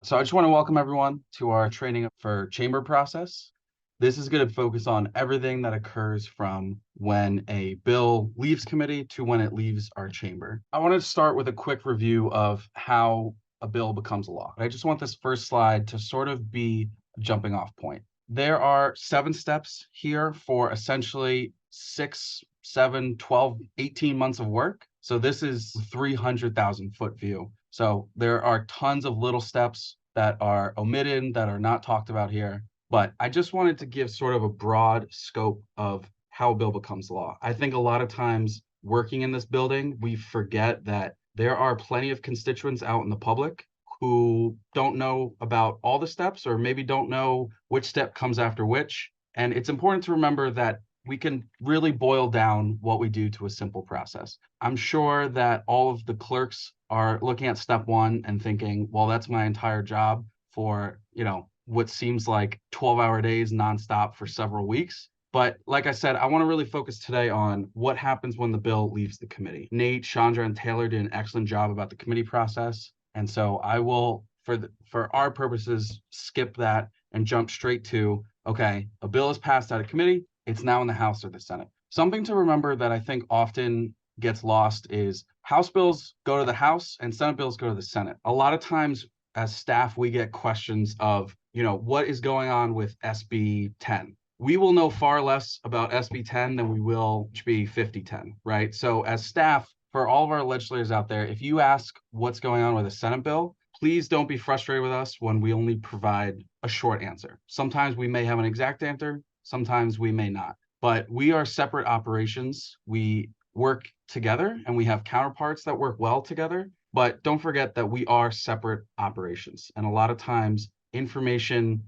So I just want to welcome everyone to our training for chamber process. This is going to focus on everything that occurs from when a bill leaves committee to when it leaves our chamber. I want to start with a quick review of how a bill becomes a law. I just want this first slide to sort of be a jumping off point. There are 7 steps here for essentially 6, 7, 12, 18 months of work. So this is 300,000 foot view. So there are tons of little steps that are omitted, that are not talked about here. But I just wanted to give sort of a broad scope of how a bill becomes law. I think a lot of times working in this building, we forget that there are plenty of constituents out in the public who don't know about all the steps or maybe don't know which step comes after which. And it's important to remember that we can really boil down what we do to a simple process. I'm sure that all of the clerks are looking at step 1 and thinking, well, that's my entire job for, what seems like 12-hour days nonstop for several weeks. But like I said, I want to really focus today on what happens when the bill leaves the committee. Nate, Chandra, and Taylor did an excellent job about the committee process. And so I will, for our purposes, skip that and jump straight to, okay, a bill is passed out of committee. It's now in the House or the Senate. Something to remember that I think often gets lost is House bills go to the House and Senate bills go to the Senate. A lot of times as staff, we get questions of, what is going on with SB 10? We will know far less about SB 10 than we will HB 5010, right? So as staff, for all of our legislators out there, if you ask what's going on with a Senate bill, please don't be frustrated with us when we only provide a short answer. Sometimes we may have an exact answer, sometimes we may not. But we are separate operations. We work together and we have counterparts that work well together. But don't forget that we are separate operations. And a lot of times information,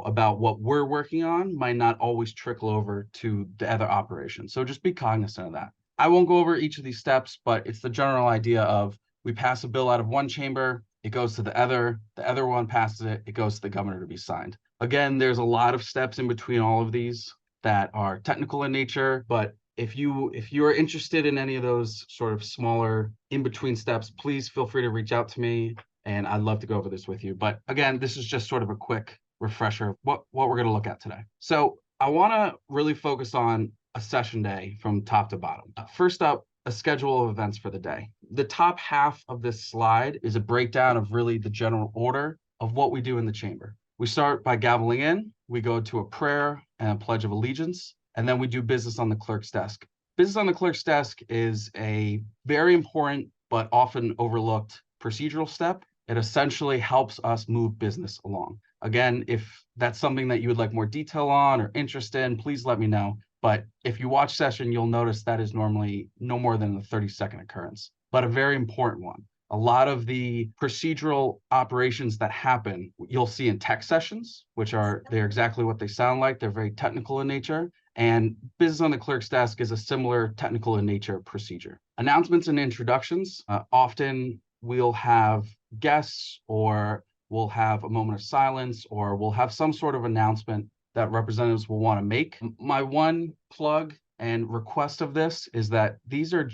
about what we're working on might not always trickle over to the other operations. So just be cognizant of that. I won't go over each of these steps, but it's the general idea of we pass a bill out of one chamber, it goes to the other one passes it, it goes to the governor to be signed. Again, there's a lot of steps in between all of these that are technical in nature, but if you are interested in any of those sort of smaller in between steps, please feel free to reach out to me and I'd love to go over this with you. But again, this is just sort of a quick refresher of what we're going to look at today. So I want to really focus on a session day from top to bottom. First up, a schedule of events for the day. The top half of this slide is a breakdown of really the general order of what we do in the chamber. We start by gaveling in, we go to a prayer and a pledge of allegiance, and then we do business on the clerk's desk. Business on the clerk's desk is a very important but often overlooked procedural step. It essentially helps us move business along. Again, if that's something that you would like more detail on or interest in, please let me know. But if you watch session, you'll notice that is normally no more than a 30-second occurrence, but a very important one. A lot of the procedural operations that happen, you'll see in tech sessions, they're exactly what they sound like. They're very technical in nature. And business on the clerk's desk is a similar technical in nature procedure. Announcements and introductions, often we'll have guests or we'll have a moment of silence or we'll have some sort of announcement that representatives will want to make. My one plug and request of this is that these are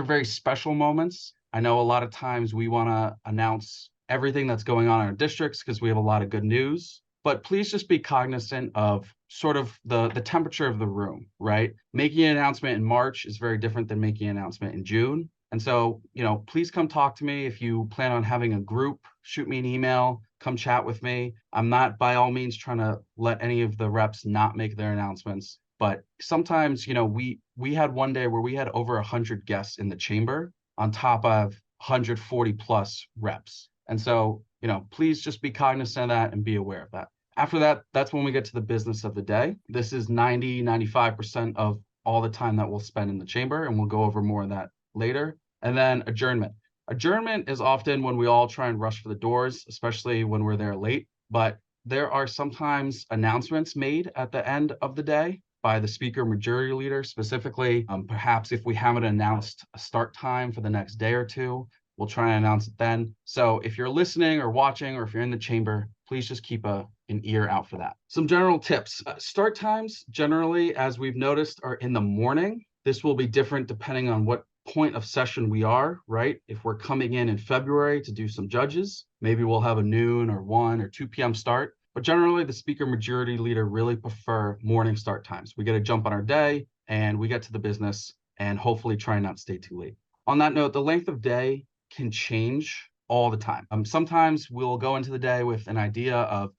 very special moments. I know a lot of times we want to announce everything that's going on in our districts because we have a lot of good news, but please just be cognizant of sort of the temperature of the room, right? Making an announcement in March is very different than making an announcement in June. And so, please come talk to me. If you plan on having a group, shoot me an email, come chat with me. I'm not by all means trying to let any of the reps not make their announcements. But sometimes, we had one day where we had over 100 guests in the chamber on top of 140 plus reps. And so, please just be cognizant of that and be aware of that. After that, that's when we get to the business of the day. This is 95% of all the time that we'll spend in the chamber, and we'll go over more of that later. And then adjournment. Adjournment is often when we all try and rush for the doors, especially when we're there late. But there are sometimes announcements made at the end of the day by the speaker majority leader, specifically. Perhaps if we haven't announced a start time for the next day or two, we'll try and announce it then. So if you're listening or watching, or if you're in the chamber, please just keep an ear out for that. Some general tips. Start times generally, as we've noticed, are in the morning. This will be different depending on what point of session we are, right? If we're coming in February to do some judges, maybe we'll have a noon or 1 or 2 p.m. start. But generally, the speaker majority leader really prefer morning start times. We get to jump on our day and we get to the business and hopefully try not to stay too late. On that note, the length of day can change all the time. Sometimes we'll go into the day with an idea of,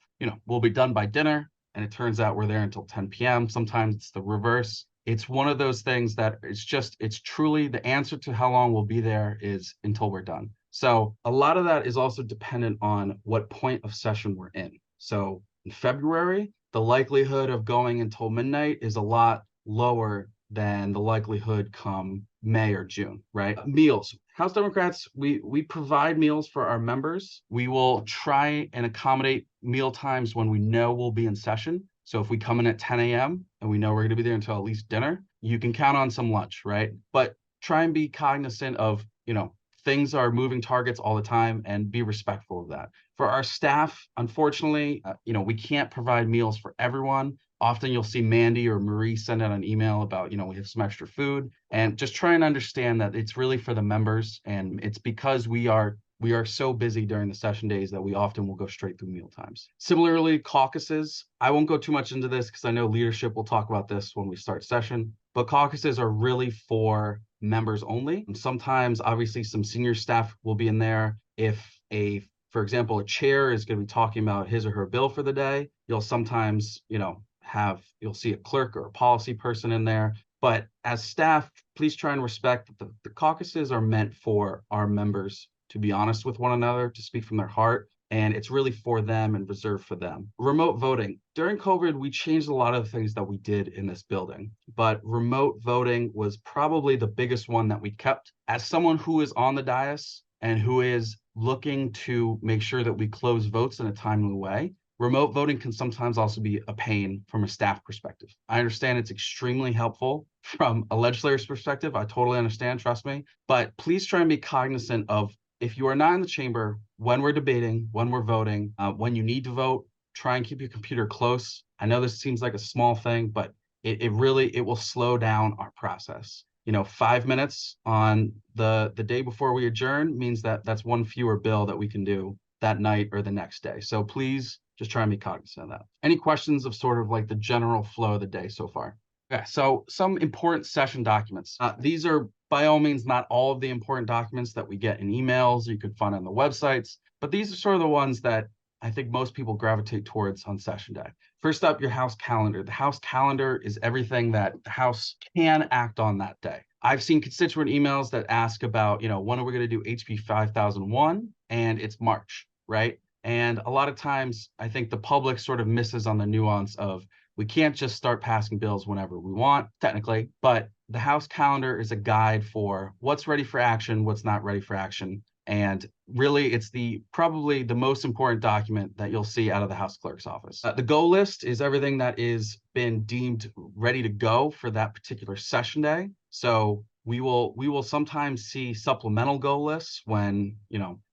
we'll be done by dinner, and it turns out we're there until 10 p.m. Sometimes it's the reverse. It's one of those things that it's truly the answer to how long we'll be there is until we're done. So a lot of that is also dependent on what point of session we're in. So in February, the likelihood of going until midnight is a lot lower than the likelihood come May or June, right? Meals. House Democrats, we provide meals for our members. We will try and accommodate meal times when we know we'll be in session. So if we come in at 10 a.m. and we know we're going to be there until at least dinner, you can count on some lunch, right? But try and be cognizant of, things are moving targets all the time, and be respectful of that. For our staff, unfortunately, we can't provide meals for everyone. Often you'll see Mandy or Marie send out an email about, we have some extra food, and just try and understand that it's really for the members. And it's because we are so busy during the session days that we often will go straight through meal times. Similarly, caucuses. I won't go too much into this because I know leadership will talk about this when we start session, but caucuses are really for members only. And sometimes, obviously, some senior staff will be in there. If for example, a chair is going to be talking about his or her bill for the day, you'll sometimes, you'll see a clerk or a policy person in there. But as staff, please try and respect that the caucuses are meant for our members to be honest with one another, to speak from their heart, and it's really for them and reserved for them. Remote voting. During COVID, we changed a lot of the things that we did in this building, but remote voting was probably the biggest one that we kept. As someone who is on the dais and who is looking to make sure that we close votes in a timely way, remote voting can sometimes also be a pain from a staff perspective. I understand it's extremely helpful from a legislator's perspective. I totally understand, trust me, but please try and be cognizant of, if you are not in the chamber, when we're debating, when we're voting, when you need to vote, try and keep your computer close. I know this seems like a small thing, but it will slow down our process. 5 minutes on the day before we adjourn means that's one fewer bill that we can do that night or the next day. So please just try and be cognizant of that. Any questions of sort of like the general flow of the day so far? Okay, so some important session documents. These are by all means not all of the important documents that we get in emails you could find on the websites, but these are sort of the ones that I think most people gravitate towards on session day. First up, your House calendar. The House calendar is everything that the House can act on that day. I've seen constituent emails that ask about, when are we going to do HB 5001? And it's March, right? And a lot of times I think the public sort of misses on the nuance of, we can't just start passing bills whenever we want, technically, but the House calendar is a guide for what's ready for action, what's not ready for action. And really, it's probably the most important document that you'll see out of the House Clerk's office. The go list is everything that is been deemed ready to go for that particular session day. So we will sometimes see supplemental go lists when,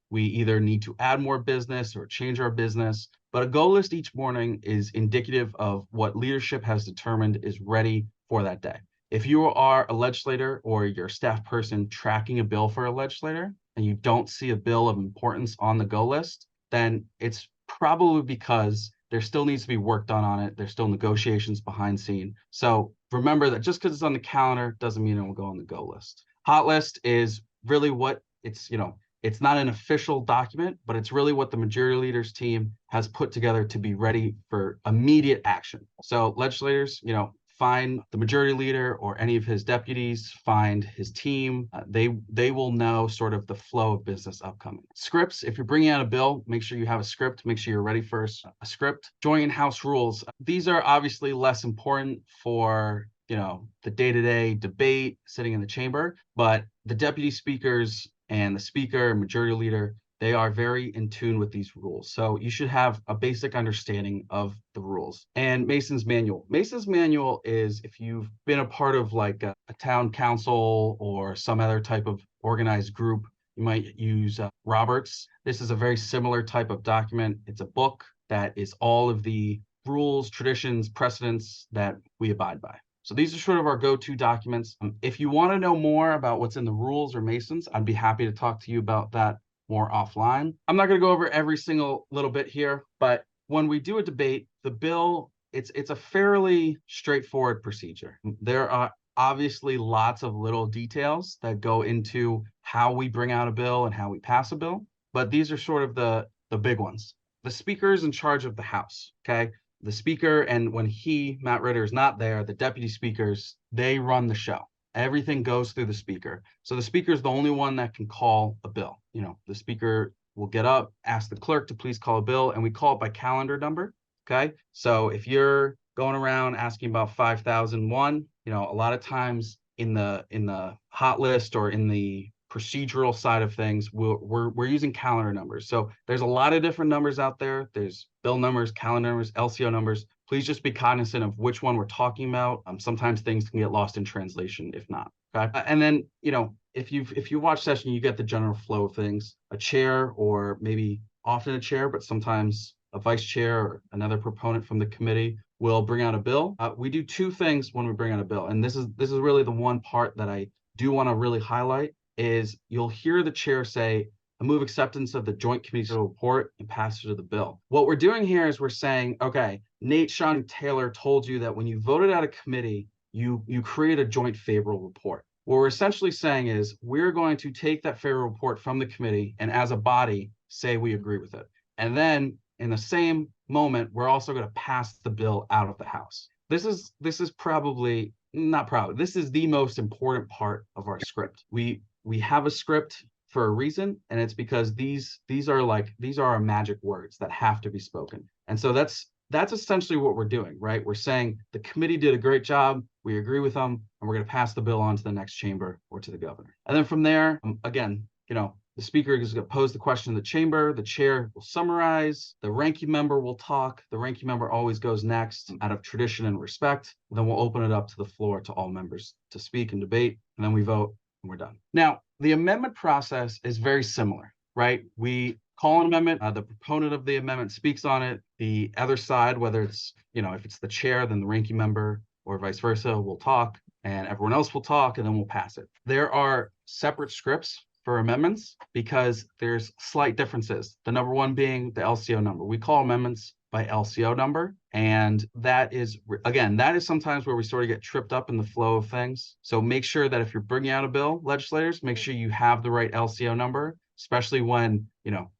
we either need to add more business or change our business. But a go list each morning is indicative of what leadership has determined is ready for that day. If you are a legislator or you're a staff person tracking a bill for a legislator and you don't see a bill of importance on the go list, then it's probably because there still needs to be work done on it. There's still negotiations behind scene. So remember that just because it's on the calendar doesn't mean it will go on the go list. Hot list is really what it's, it's not an official document, but it's really what the majority leaders team has put together to be ready for immediate action. So legislators, find the majority leader or any of his deputies, find his team. They will know sort of the flow of business upcoming. Scripts, if you're bringing out a bill, make sure you have a script, make sure you're ready for a script. Joint House rules. These are obviously less important for the day-to-day debate sitting in the chamber, but the deputy speakers and the speaker and majority leader, they are very in tune with these rules. So you should have a basic understanding of the rules. And Mason's Manual. Mason's Manual is if you've been a part of like a town council or some other type of organized group, you might use Roberts. This is a very similar type of document. It's a book that is all of the rules, traditions, precedents that we abide by. So these are sort of our go-to documents. If you want to know more about what's in the rules or Masons, I'd be happy to talk to you about that more offline. I'm not going to go over every single little bit here, but when we do a debate, the bill, it's a fairly straightforward procedure. There are obviously lots of little details that go into how we bring out a bill and how we pass a bill, but these are sort of the big ones. The speaker is in charge of the House, okay? The speaker, and when Matt Ritter, is not there, the deputy speakers, they run the show. Everything goes through the speaker. So the speaker is the only one that can call a bill. The speaker will get up, ask the clerk to please call a bill, and we call it by calendar number, okay? So if you're going around asking about 5001, a lot of times in the hot list or in the procedural side of things, we're using calendar numbers. So there's a lot of different numbers out there. There's bill numbers, calendar numbers, LCO numbers. Please just be cognizant of which one we're talking about. Sometimes things can get lost in translation if not. Okay. And then, if you watch session, you get the general flow of things. A chair, or maybe often a chair, but sometimes a vice chair or another proponent from the committee will bring out a bill. We do two things when we bring out a bill, and this is really the one part that I do want to really highlight. Is you'll hear the chair say, "I move acceptance of the Joint Committee's report and passage of the bill." What we're doing here is we're saying, okay, Nate, Sean, Taylor told you that when you voted out a committee, you create a joint favorable report. What we're essentially saying is we're going to take that favorable report from the committee and as a body say we agree with it. And then in the same moment, we're also going to pass the bill out of the House. This is probably not probably. This is the most important part of our script. We have a script for a reason, and it's because these are our magic words that have to be spoken. And so that's essentially what we're doing, right? We're saying the committee did a great job, we agree with them, and we're going to pass the bill on to the next chamber or to the governor. And then from there, again, the speaker is going to pose the question to the chamber, the chair will summarize, the ranking member will talk. The ranking member always goes next out of tradition and respect. Then we'll open it up to the floor to all members to speak and debate, and then we vote. We're done. Now, the amendment process is very similar, right? We call an amendment, the proponent of the amendment speaks on it. The other side, whether it's, if it's the chair, then the ranking member or vice versa, will talk, and everyone else will talk, and then we'll pass it. There are separate scripts for amendments because there's slight differences. The number one being the LCO number. We call amendments by LCO number. And that is sometimes where we sort of get tripped up in the flow of things. So make sure that if you're bringing out a bill, legislators, make sure you have the right LCO number, especially when,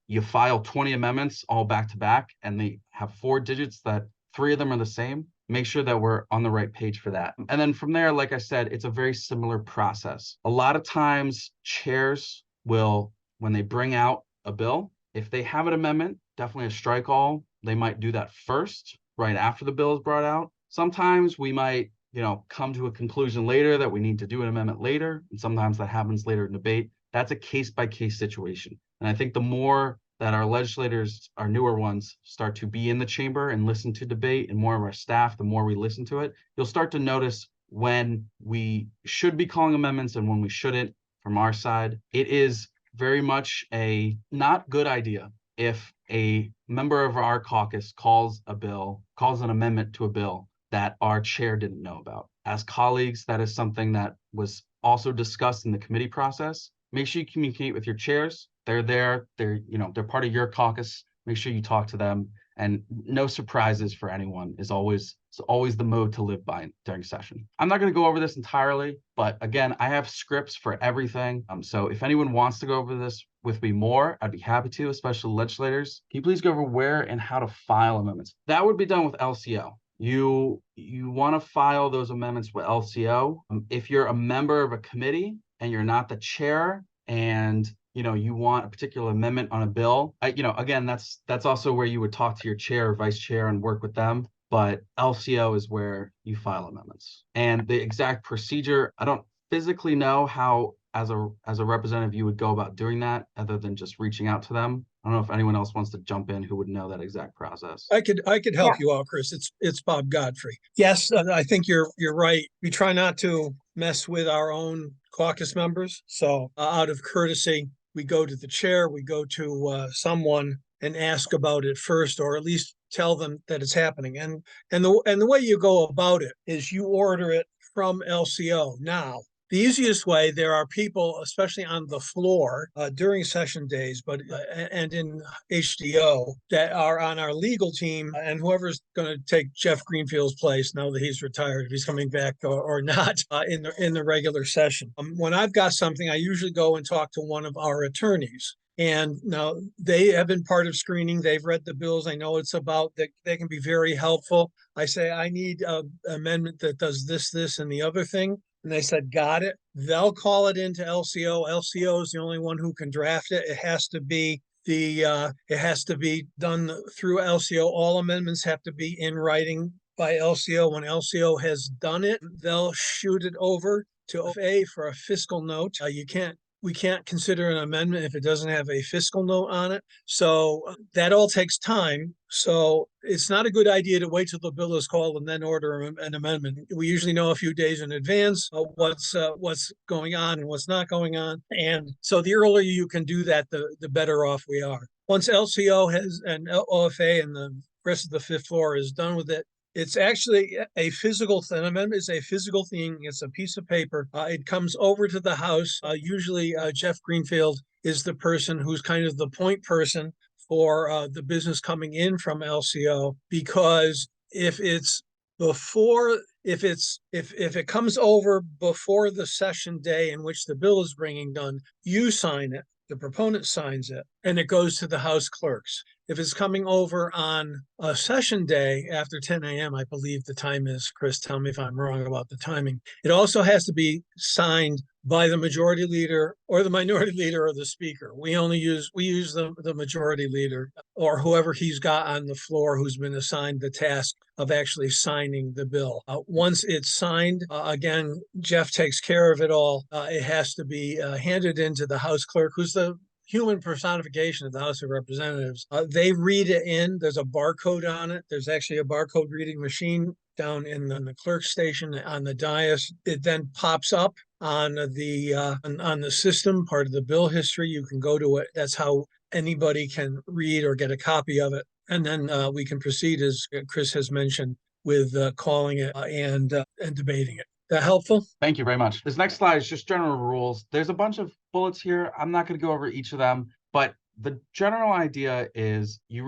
you file 20 amendments all back to back and they have 4 digits that 3 of them are the same. Make sure that we're on the right page for that. And then from there, like I said, it's a very similar process. A lot of times chairs will, when they bring out a bill, if they have an amendment, definitely a strike all, they might do that first, right after the bill is brought out. Sometimes we might, come to a conclusion later that we need to do an amendment later. And sometimes that happens later in debate. That's a case-by-case situation. And I think the more that our legislators, our newer ones, start to be in the chamber and listen to debate, and more of our staff, the more we listen to it, you'll start to notice when we should be calling amendments and when we shouldn't from our side. It is very much a not good idea if a member of our caucus calls an amendment to a bill that our chair didn't know about. As colleagues, that is something that was also discussed in the committee process. Make sure you communicate with your chairs. They're there. They're part of your caucus. Make sure you talk to them. And no surprises for anyone is always the mode to live by during session. I'm not going to go over this entirely, but again, I have scripts for everything. So if anyone wants to go over this with me more, I'd be happy to, especially legislators. Can you please go over where and how to file amendments? That would be done with LCO. You want to file those amendments with LCO. If you're a member of a committee and you're not the chair, and you want a particular amendment on a bill, again, that's also where you would talk to your chair or vice chair and work with them. But LCO is where you file amendments. And the exact procedure, I don't physically know how, as a representative, you would go about doing that other than just reaching out to them. I don't know if anyone else wants to jump in who would know that exact process. I could help you out, Chris. It's Bob Godfrey. Yes, I think you're right. We try not to mess with our own caucus members. So out of courtesy, we go to the chair, we go to someone and ask about it first, or at least tell them that it's happening. And the way you go about it is you order it from LCO. Now, the easiest way, there are people, especially on the floor during session days, and in HDO that are on our legal team, and whoever's going to take Jeff Greenfield's place now that he's retired, if he's coming back or not in the regular session. When I've got something, I usually go and talk to one of our attorneys. And now they have been part of screening. They've read the bills. I know it's about that. They can be very helpful. I say, I need an amendment that does this, this, and the other thing. And they said, got it. They'll call it into LCO. LCO is the only one who can draft it. It has to be done through LCO. All amendments have to be in writing by LCO. When LCO has done it, they'll shoot it over to OFA for a fiscal note. We can't consider an amendment if it doesn't have a fiscal note on it. So that all takes time. So it's not a good idea to wait till the bill is called and then order an amendment. We usually know a few days in advance what's going on and what's not going on. And so the earlier you can do that, the better off we are. Once LCO and OFA and the rest of the fifth floor is done with it, it's actually a physical thing. An amendment is a physical thing. It's a piece of paper. It comes over to the House. Usually Jeff Greenfield is the person who's kind of the point person for the business coming in from LCO, because if it comes over before the session day in which the bill is bringing done, you sign it. The proponent signs it, and it goes to the House clerks. If it's coming over on a session day after 10 a.m., I believe the time is, Chris, tell me if I'm wrong about the timing. It also has to be signed by the majority leader or the minority leader or the speaker. We use the majority leader or whoever he's got on the floor who's been assigned the task of actually signing the bill. Once it's signed, again, Jeff takes care of it all. It has to be handed into the House clerk, who's the human personification of the House of Representatives. They read it in. There's a barcode on it. There's actually a barcode reading machine down in the clerk station on the dais. It then pops up on the system, part of the bill history. You can go to it. That's how anybody can read or get a copy of it. And then we can proceed, as Chris has mentioned, with calling it and debating it. That helpful? Thank you very much. This next slide is just general rules. There's a bunch of bullets here. I'm not going to go over each of them, but the general idea is you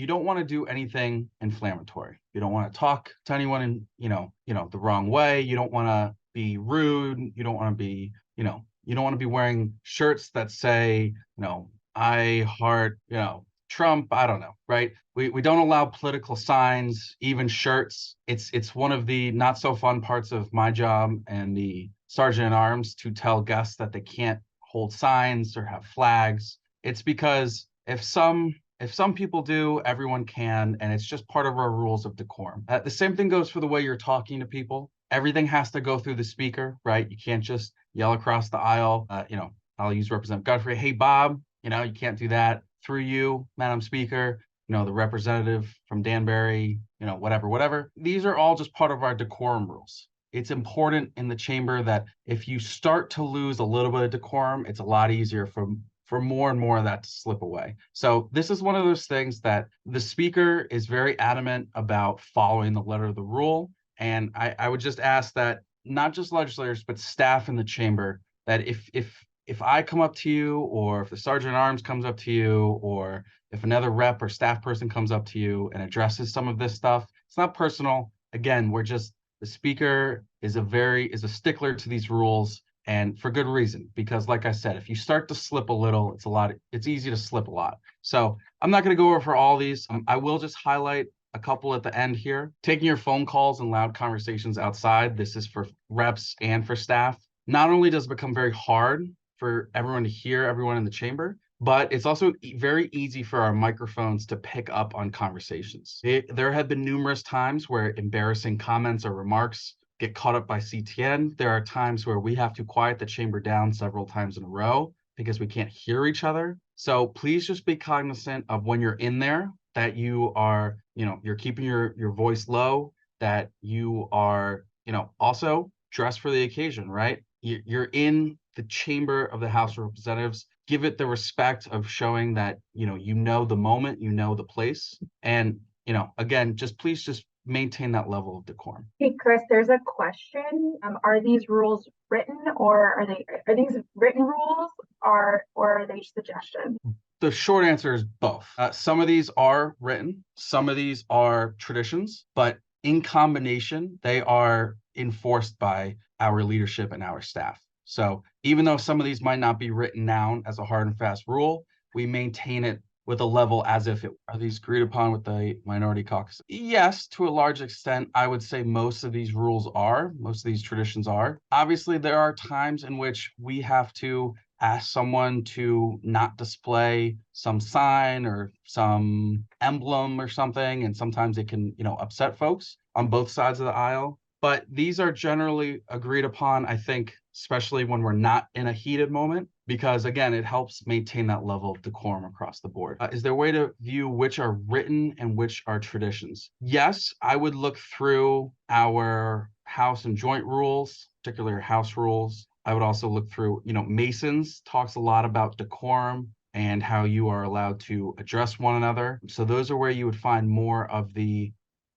don't want to do anything inflammatory. You don't want to talk to anyone in, the wrong way. You don't want to be rude. You don't want to be, you don't want to be wearing shirts that say, I heart, Trump, I don't know, right? We don't allow political signs, even shirts. It's one of the not so fun parts of my job and the Sergeant at Arms to tell guests that they can't hold signs or have flags. It's because if some people do, everyone can, and it's just part of our rules of decorum. The same thing goes for the way you're talking to people. Everything has to go through the speaker, right? You can't just yell across the aisle. I'll use Representative Godfrey. Hey, Bob, you can't do that. Through you, Madam Speaker, the representative from Danbury, whatever. These are all just part of our decorum rules. It's important in the chamber that if you start to lose a little bit of decorum, it's a lot easier for more and more of that to slip away. So this is one of those things that the speaker is very adamant about following the letter of the rule. And I would just ask that not just legislators, but staff in the chamber, that if I come up to you, or if the Sergeant at Arms comes up to you, or if another rep or staff person comes up to you and addresses some of this stuff, it's not personal. Again, the speaker is a stickler to these rules, and for good reason, because like I said, if you start to slip a little, it's easy to slip a lot. So I'm not going to go over all these. I will just highlight a couple at the end here. Taking your phone calls and loud conversations outside. This is for reps and for staff. Not only does it become very hard for everyone to hear everyone in the chamber, but it's also very easy for our microphones to pick up on conversations. There have been numerous times where embarrassing comments or remarks get caught up by CTN. There are times where we have to quiet the chamber down several times in a row because we can't hear each other. So please just be cognizant of when you're in there that you are, you're keeping your voice low, that you are, also dressed for the occasion, right? You're in the chamber of the House of Representatives. Give it the respect of showing that, the moment, the place. And, again, please maintain that level of decorum. Hey, Chris, there's a question. Are these rules written, or are these written rules, or are they suggestions? The short answer is both. Some of these are written, some of these are traditions, but in combination, they are enforced by our leadership and our staff. So even though some of these might not be written down as a hard and fast rule, we maintain it with a level as if it are these agreed upon with the minority caucus. Yes, to a large extent, I would say most of these traditions are. Obviously, there are times in which we have to ask someone to not display some sign or some emblem or something, and sometimes it can, upset folks on both sides of the aisle. But these are generally agreed upon, I think, especially when we're not in a heated moment, because again, it helps maintain that level of decorum across the board. Is there a way to view which are written and which are traditions? Yes, I would look through our House and joint rules, particularly House rules. I would also look through, Masons talks a lot about decorum and how you are allowed to address one another. So those are where you would find more of the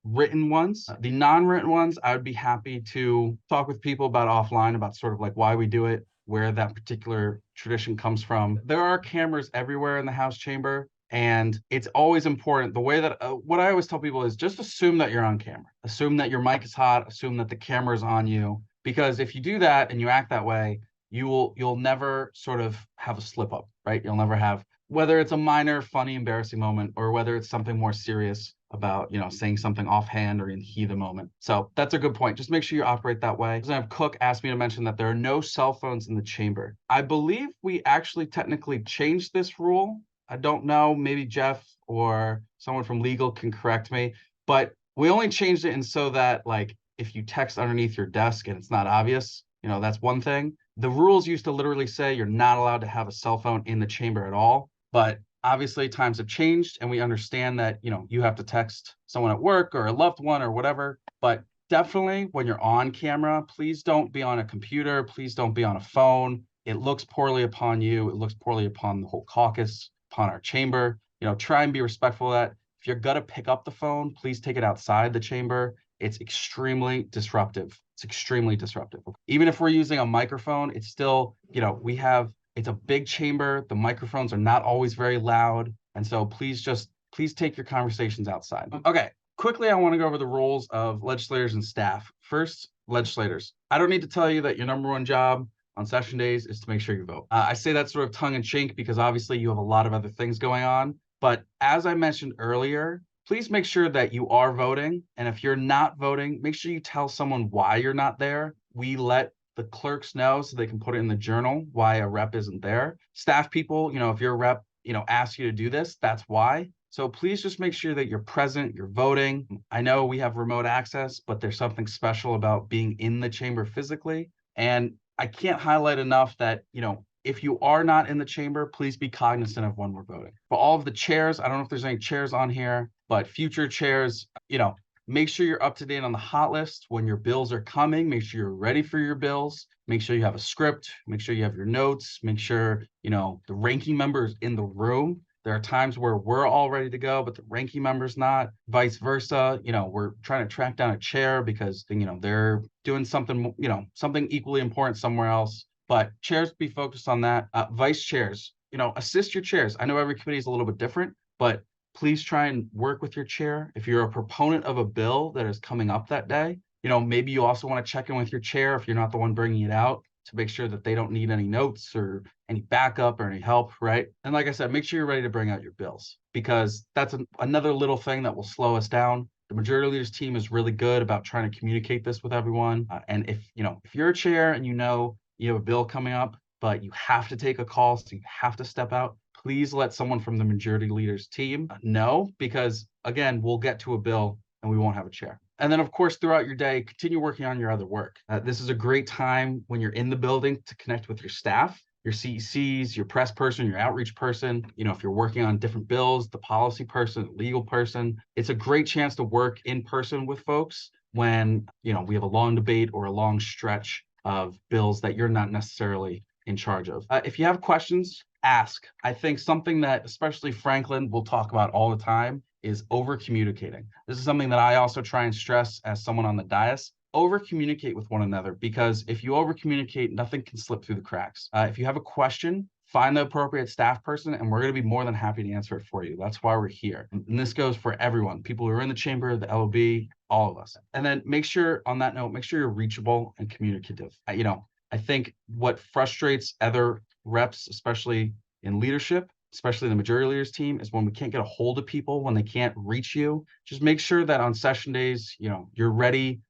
written ones. The non-written ones, I would be happy to talk with people about offline about sort of like why we do it, where that particular tradition comes from. There are cameras everywhere in the House chamber, and it's always important. The way that what I always tell people is just assume that you're on camera. Assume that your mic is hot, assume that the camera is on you, because if you do that and you act that way, you'll never sort of have a slip up, right? You'll never have, whether it's a minor, funny, embarrassing moment, or whether it's something more serious about, saying something offhand or in the heat of the moment. So that's a good point. Just make sure you operate that way. Representative Cook asked me to mention that there are no cell phones in the chamber. I believe we actually technically changed this rule. I don't know, maybe Jeff or someone from legal can correct me, but we only changed it and so that like if you text underneath your desk and it's not obvious, that's one thing. The rules used to literally say you're not allowed to have a cell phone in the chamber at all, but obviously times have changed and we understand that, you have to text someone at work or a loved one or whatever, but definitely when you're on camera, please don't be on a computer. Please don't be on a phone. It looks poorly upon you. It looks poorly upon the whole caucus, upon our chamber. Try and be respectful of that. If you're going to pick up the phone, please take it outside the chamber. It's extremely disruptive. Even if we're using a microphone, it's still, it's a big chamber. The microphones are not always very loud. And so please take your conversations outside. Okay, quickly, I want to go over the roles of legislators and staff. First, legislators. I don't need to tell you that your number one job on session days is to make sure you vote. I say that sort of tongue in cheek because obviously you have a lot of other things going on. But as I mentioned earlier, please make sure that you are voting. And if you're not voting, make sure you tell someone why you're not there. We let the clerks know so they can put it in the journal why a rep isn't there. Staff people, if your rep, asks you to do this, that's why. So please just make sure that you're present, you're voting. I know we have remote access, but there's something special about being in the chamber physically. And I can't highlight enough that, if you are not in the chamber, please be cognizant of when we're voting. For all of the chairs, I don't know if there's any chairs on here, but future chairs, make sure you're up to date on the hot list when your bills are coming. Make sure you're ready for your bills. Make sure you have a script. Make sure you have your notes. Make sure, the ranking member is in the room. There are times where we're all ready to go, but the ranking member's not. Vice versa, we're trying to track down a chair because, they're doing something, something equally important somewhere else. But chairs be focused on that. Vice chairs, assist your chairs. I know every committee is a little bit different, but please try and work with your chair. If you're a proponent of a bill that is coming up that day, maybe you also want to check in with your chair if you're not the one bringing it out to make sure that they don't need any notes or any backup or any help, right? And like I said, make sure you're ready to bring out your bills because that's another little thing that will slow us down. The majority leaders team is really good about trying to communicate this with everyone. And if you're a chair and you have a bill coming up, but you have to take a call, so you have to step out, please let someone from the majority leaders team know, because again, we'll get to a bill and we won't have a chair. And then of course, throughout your day, continue working on your other work. This is a great time when you're in the building to connect with your staff, your CECs, your press person, your outreach person. If you're working on different bills, the policy person, legal person, it's a great chance to work in person with folks when, we have a long debate or a long stretch of bills that you're not necessarily in charge of. If you have questions, ask. I think something that especially Franklin will talk about all the time is over communicating. This is something that I also try and stress as someone on the dais. Over communicate with one another, because if you over communicate, nothing can slip through the cracks. If you have a question, find the appropriate staff person, and we're going to be more than happy to answer it for you. That's why we're here. And this goes for everyone, people who are in the chamber, the LOB, all of us. And then make sure, on that note, make sure you're reachable and communicative. I think what frustrates other reps, especially in leadership, especially the majority leaders team, is when we can't get a hold of people, when they can't reach you. Just make sure that on session days, you're ready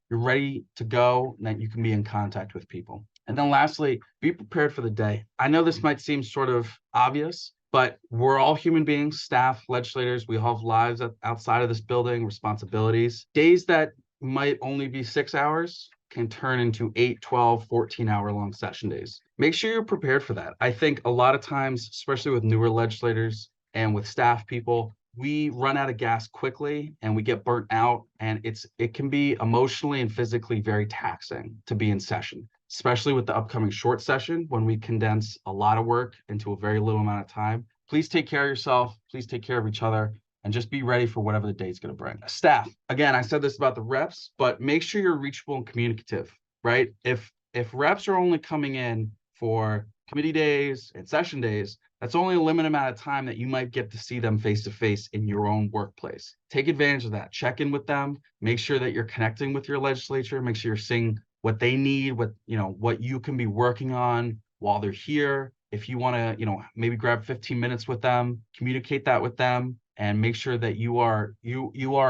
to go, and that you can be in contact with people. And then lastly, be prepared for the day. I know this might seem sort of obvious, but we're all human beings, staff, legislators. We all have lives outside of this building, responsibilities. Days that might only be 6 hours can turn into 8, 12, 14-hour long session days. Make sure you're prepared for that. I think a lot of times, especially with newer legislators and with staff people, we run out of gas quickly and we get burnt out, and it can be emotionally and physically very taxing to be in session, especially with the upcoming short session when we condense a lot of work into a very little amount of time. Please take care of yourself. Please take care of each other, and just be ready for whatever the day's going to bring. Staff, again, I said this about the reps, but make sure you're reachable and communicative, right? If reps are only coming in for committee days and session days, that's only a limited amount of time that you might get to see them face to face in your own workplace. Take advantage of that. Check in with them. Make sure that you're connecting with your legislature. Make sure you're seeing what they need, what you can be working on while they're here. If you want to, maybe grab 15 minutes with them, communicate that with them, and make sure that you are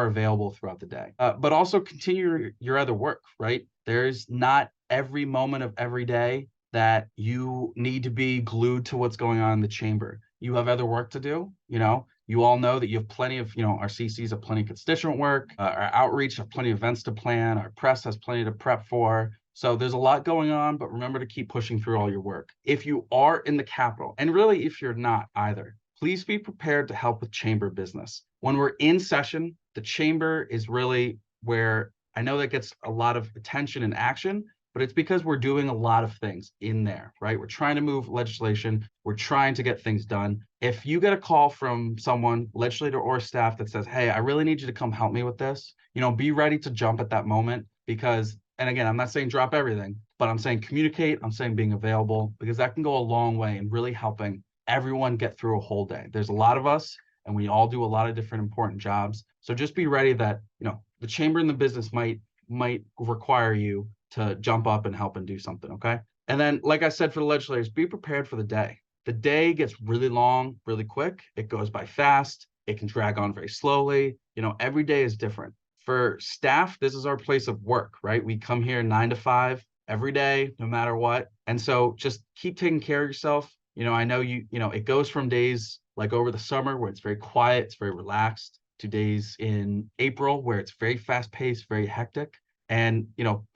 available throughout the day. But also continue your other work, right? There's not every moment of every day that you need to be glued to what's going on in the chamber. You have other work to do. You all know that you have plenty of, our CCs have plenty of constituent work, our outreach have plenty of events to plan, our press has plenty to prep for. So there's a lot going on, but remember to keep pushing through all your work. If you are in the Capitol, and really if you're not either, please be prepared to help with chamber business. When we're in session, the chamber is really where, I know that gets a lot of attention and action, but it's because we're doing a lot of things in there, right? We're trying to move legislation. We're trying to get things done. If you get a call from someone, legislator or staff, that says, hey, I really need you to come help me with this, be ready to jump at that moment, because, and again, I'm not saying drop everything, but I'm saying communicate, I'm saying being available, because that can go a long way in really helping everyone get through a whole day. There's a lot of us, and we all do a lot of different important jobs. So just be ready that, the chamber and the business might require you to jump up and help and do something, okay? And then, like I said, for the legislators, be prepared for the day. The day gets really long, really quick. It goes by fast. It can drag on very slowly. Every day is different. For staff, this is our place of work, right? We come here 9 to 5 every day, no matter what. And so just keep taking care of yourself. I know it goes from days like over the summer where it's very quiet, it's very relaxed, to days in April where it's very fast paced, very hectic. And,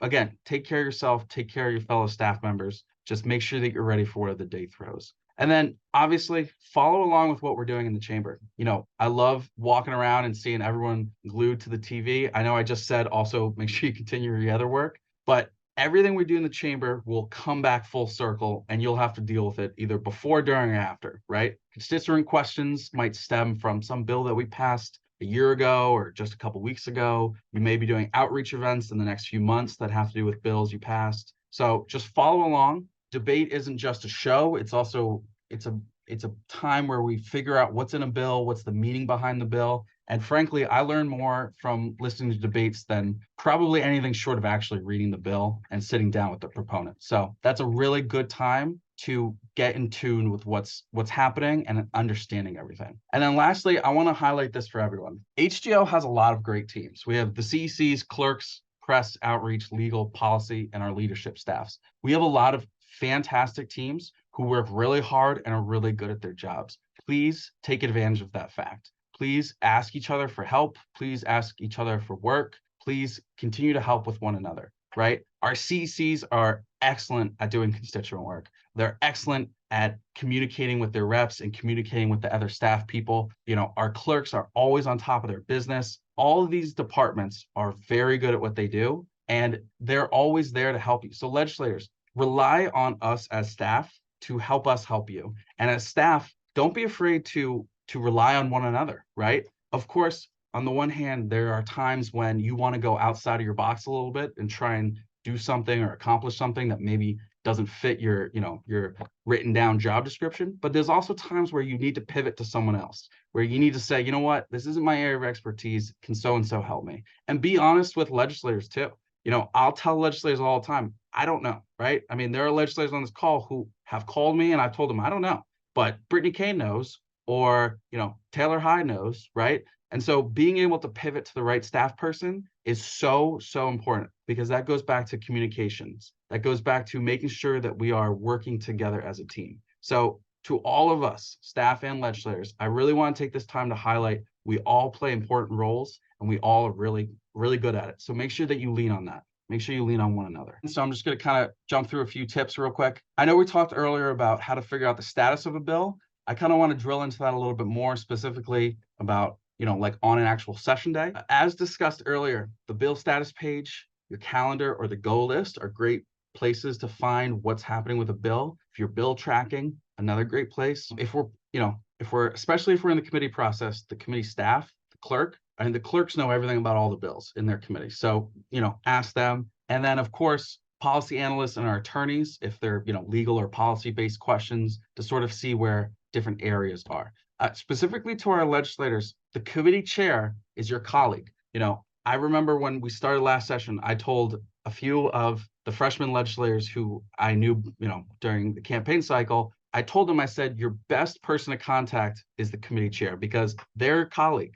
again, take care of yourself, take care of your fellow staff members. Just make sure that you're ready for whatever the day throws. And then obviously follow along with what we're doing in the chamber. I love walking around and seeing everyone glued to the TV. I know I just said also make sure you continue your other work, but everything we do in the chamber will come back full circle, and you'll have to deal with it either before, during, or after, right? Constituent questions might stem from some bill that we passed a year ago or just a couple weeks ago. You may be doing outreach events in the next few months that have to do with bills you passed. So just follow along. Debate isn't just a show. It's a time where we figure out what's in a bill, what's the meaning behind the bill. And frankly, I learn more from listening to debates than probably anything short of actually reading the bill and sitting down with the proponent. So that's a really good time to get in tune with what's happening and understanding everything. And then lastly, I want to highlight this for everyone. HGL has a lot of great teams. We have the CECs, clerks, press, outreach, legal, policy, and our leadership staffs. We have a lot of fantastic teams who work really hard and are really good at their jobs. Please take advantage of that fact. Please ask each other for help. Please ask each other for work. Please continue to help with one another, right? Our CCs are excellent at doing constituent work. They're excellent at communicating with their reps and communicating with the other staff people. Our clerks are always on top of their business. All of these departments are very good at what they do, and they're always there to help you. So legislators, rely on us as staff to help us help you. And as staff, don't be afraid to rely on one another, right? Of course, on the one hand, there are times when you want to go outside of your box a little bit and try and do something or accomplish something that maybe doesn't fit your, your written down job description. But there's also times where you need to pivot to someone else, where you need to say, you know what, this isn't my area of expertise. Can so-and-so help me? And be honest with legislators too. I'll tell legislators all the time, I don't know, right? I mean, there are legislators on this call who have called me and I've told them, I don't know, but Brittany Kane knows, or, Taylor Hyde knows, right? And so being able to pivot to the right staff person is so, so important, because that goes back to communications. That goes back to making sure that we are working together as a team. So to all of us, staff and legislators, I really want to take this time to highlight we all play important roles and we all are really, really good at it. So make sure that you lean on that. Make sure you lean on one another. And so I'm just going to kind of jump through a few tips real quick. I know we talked earlier about how to figure out the status of a bill. I kind of want to drill into that a little bit more, specifically about, like on an actual session day. As discussed earlier, the bill status page, your calendar, or the go list are great places to find what's happening with a bill. If you're bill tracking, another great place. Especially if we're in the committee process, the committee staff, the clerk, and the clerks know everything about all the bills in their committee. So, ask them. And then, of course, policy analysts and our attorneys, if they're, legal or policy-based questions, to sort of see where different areas are. Specifically to our legislators, the committee chair is your colleague. I remember when we started last session, I told a few of the freshman legislators who I knew, during the campaign cycle, I told them, I said, your best person to contact is the committee chair, because they're a colleague.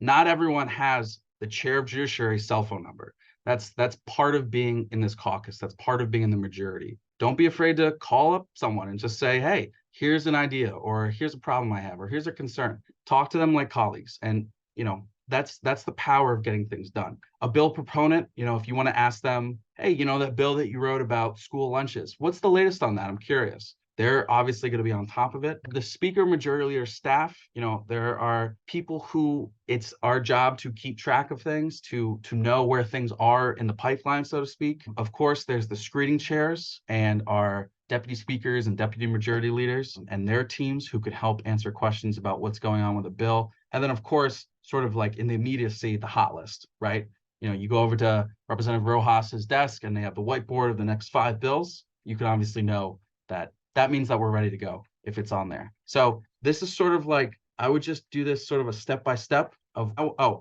Not everyone has the chair of judiciary cell phone number. That's part of being in this caucus. That's part of being in the majority. Don't be afraid to call up someone and just say, hey, here's an idea, or here's a problem I have, or here's a concern. Talk to them like colleagues. And, that's the power of getting things done. A bill proponent, if you want to ask them, hey, that bill that you wrote about school lunches, what's the latest on that? I'm curious. They're obviously going to be on top of it. The speaker, majority leader, staff, there are people who it's our job to keep track of things, to know where things are in the pipeline, so to speak. Of course, there's the screening chairs and our deputy speakers and deputy majority leaders and their teams who could help answer questions about what's going on with a bill. And then, of course, sort of like in the immediacy, the hot list, right? You go over to Representative Rojas's desk and they have the whiteboard of the next 5 bills. You can obviously know that means that we're ready to go if it's on there. So this is sort of like, I would just do this sort of a step-by-step of,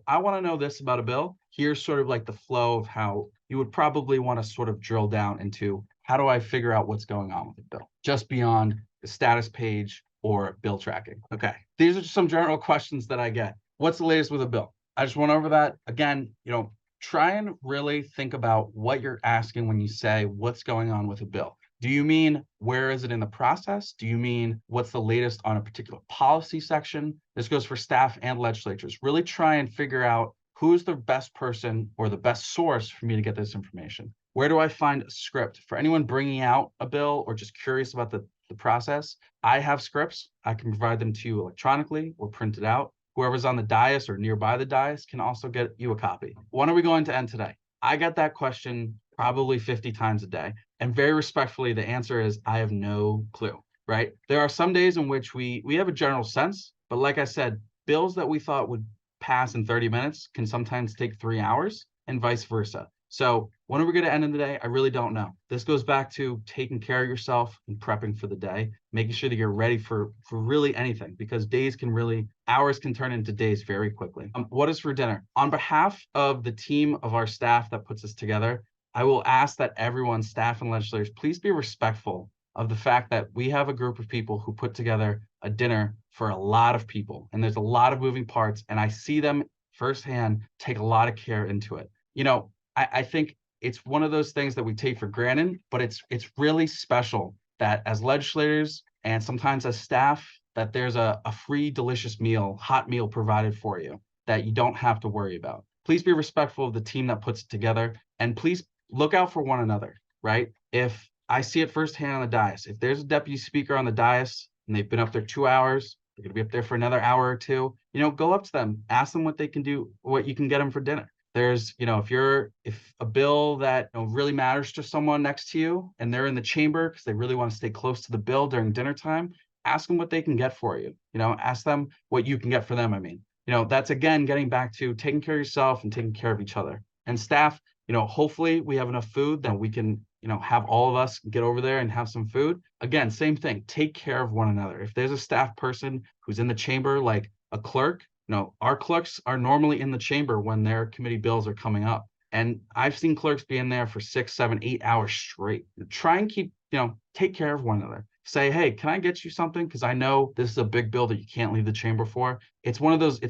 I want to know this about a bill. Here's sort of like the flow of how you would probably want to sort of drill down into, how do I figure out what's going on with the bill, just beyond the status page or bill tracking. Okay, these are just some general questions that I get. What's the latest with a bill? I just went over that. Again, try and really think about what you're asking when you say what's going on with a bill. Do you mean where is it in the process? Do you mean what's the latest on a particular policy section? This goes for staff and legislatures. Really try and figure out who's the best person or the best source for me to get this information. Where do I find a script? For anyone bringing out a bill or just curious about the process, I have scripts. I can provide them to you electronically or printed out. Whoever's on the dais or nearby the dais can also get you a copy. When are we going to end today? I get that question probably 50 times a day. And very respectfully, the answer is I have no clue, right? There are some days in which we have a general sense, but like I said, bills that we thought would pass in 30 minutes can sometimes take 3 hours and vice versa. So when are we going to end in the day? I really don't know. This goes back to taking care of yourself and prepping for the day, making sure that you're ready for really anything, because hours can turn into days very quickly. What is for dinner? On behalf of the team of our staff that puts this together, I will ask that everyone, staff and legislators, please be respectful of the fact that we have a group of people who put together a dinner for a lot of people, and there's a lot of moving parts, and I see them firsthand take a lot of care into it. I think it's one of those things that we take for granted, but it's really special that as legislators and sometimes as staff, that there's a free, delicious meal, hot meal provided for you that you don't have to worry about. Please be respectful of the team that puts it together, and please look out for one another, right? If I see it firsthand on the dais, if there's a deputy speaker on the dais and they've been up there 2 hours, they're going to be up there for another hour or two, go up to them, ask them what they can do, what you can get them for dinner. There's, if a bill that really matters to someone next to you and they're in the chamber because they really want to stay close to the bill during dinner time, ask them what they can get for you. Ask them what you can get for them. I mean, that's again, getting back to taking care of yourself and taking care of each other. And staff, hopefully we have enough food that we can, have all of us get over there and have some food. Again, same thing, take care of one another. If there's a staff person who's in the chamber, like a clerk, our clerks are normally in the chamber when their committee bills are coming up. And I've seen clerks be in there for 6, 7, 8 hours straight. Try and keep, take care of one another. Say, hey, can I get you something? Because I know this is a big bill that you can't leave the chamber for. It's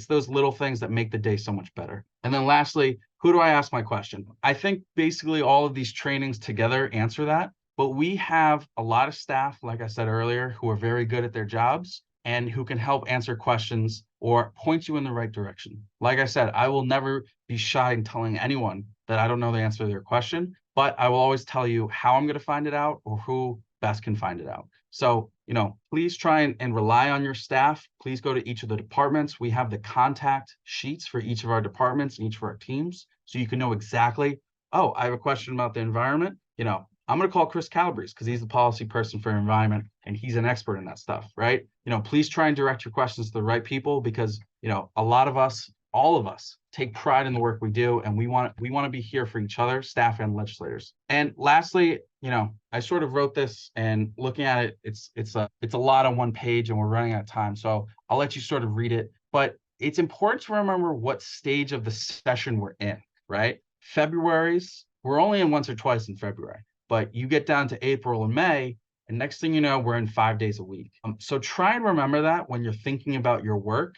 those little things that make the day so much better. And then lastly, who do I ask my question? I think basically all of these trainings together answer that. But we have a lot of staff, like I said earlier, who are very good at their jobs and who can help answer questions or point you in the right direction. Like I said, I will never be shy in telling anyone that I don't know the answer to their question, but I will always tell you how I'm going to find it out or who best can find it out. So, please try and rely on your staff. Please go to each of the departments. We have the contact sheets for each of our departments and each of our teams. So you can know exactly, oh, I have a question about the environment. I'm going to call Chris Calabrese because he's the policy person for environment and he's an expert in that stuff, right? Please try and direct your questions to the right people because, a lot of us, all of us take pride in the work we do. And we want to be here for each other, staff and legislators. And lastly, I sort of wrote this and looking at it, it's a lot on one page and we're running out of time. So I'll let you sort of read it, but it's important to remember what stage of the session we're in, right? February's, we're only in once or twice in February, but you get down to April and May, and next thing you know, we're in 5 days a week. So try and remember that when you're thinking about your work.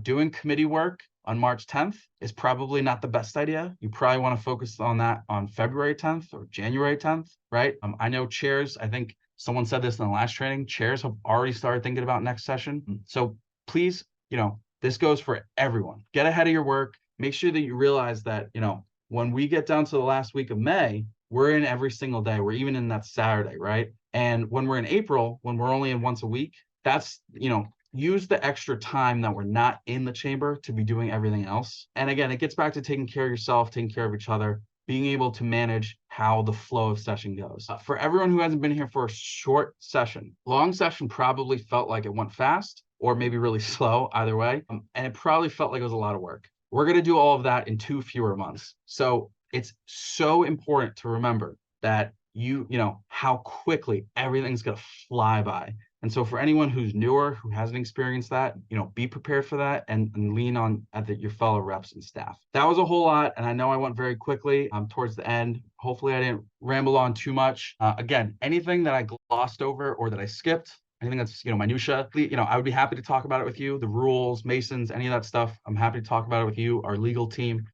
Doing committee work on March 10th is probably not the best idea. You probably want to focus on that on February 10th or January 10th, right? I know chairs, I think someone said this in the last training, chairs have already started thinking about next session. So please, this goes for everyone. Get ahead of your work. Make sure that you realize that, when we get down to the last week of May, we're in every single day. We're even in that Saturday, right? And when we're in April, when we're only in once a week, that's, use the extra time that we're not in the chamber to be doing everything else. And again, it gets back to taking care of yourself, taking care of each other, being able to manage how the flow of session goes. For everyone who hasn't been here for a short session, long session probably felt like it went fast or maybe really slow, either way. And it probably felt like it was a lot of work. We're going to do all of that in 2 fewer months. So it's so important to remember that how quickly everything's going to fly by. And so for anyone who's newer, who hasn't experienced that, be prepared for that and lean on your fellow reps and staff. That was a whole lot. And I know I went very quickly towards the end. Hopefully I didn't ramble on too much. Again, anything that I glossed over or that I skipped, anything that's, minutia, I would be happy to talk about it with you. The rules, Masons, any of that stuff. I'm happy to talk about it with you. Our legal team,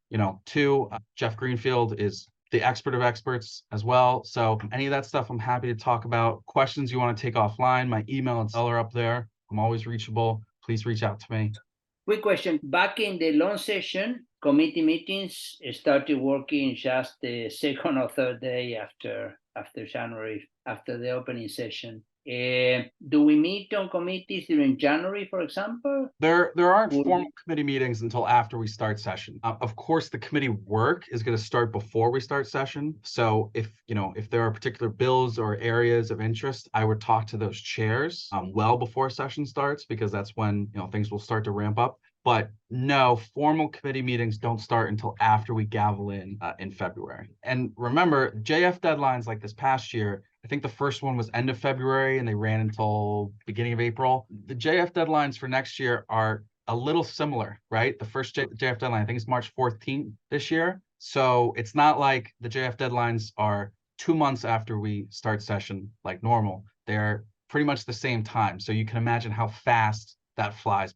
Jeff Greenfield is the expert of experts as well. So any of that stuff, I'm happy to talk about. Questions you want to take offline, my email and cell are up there. I'm always reachable. Please reach out to me. Quick question. Back in the long session, committee meetings started working just the second or third day after January, after the opening session. Do we meet on committees during January, for example? There aren't formal committee meetings until after we start session. Of course, the committee work is going to start before we start session. So if there are particular bills or areas of interest, I would talk to those chairs well before session starts, because that's when things will start to ramp up. But no, formal committee meetings don't start until after we gavel in February. And remember, JF deadlines like this past year, I think the first one was end of February and they ran until beginning of April. The JF deadlines for next year are a little similar, right? The first JF deadline, I think it's March 14th this year. So it's not like the JF deadlines are 2 months after we start session like normal. They're pretty much the same time. So you can imagine how fast that flies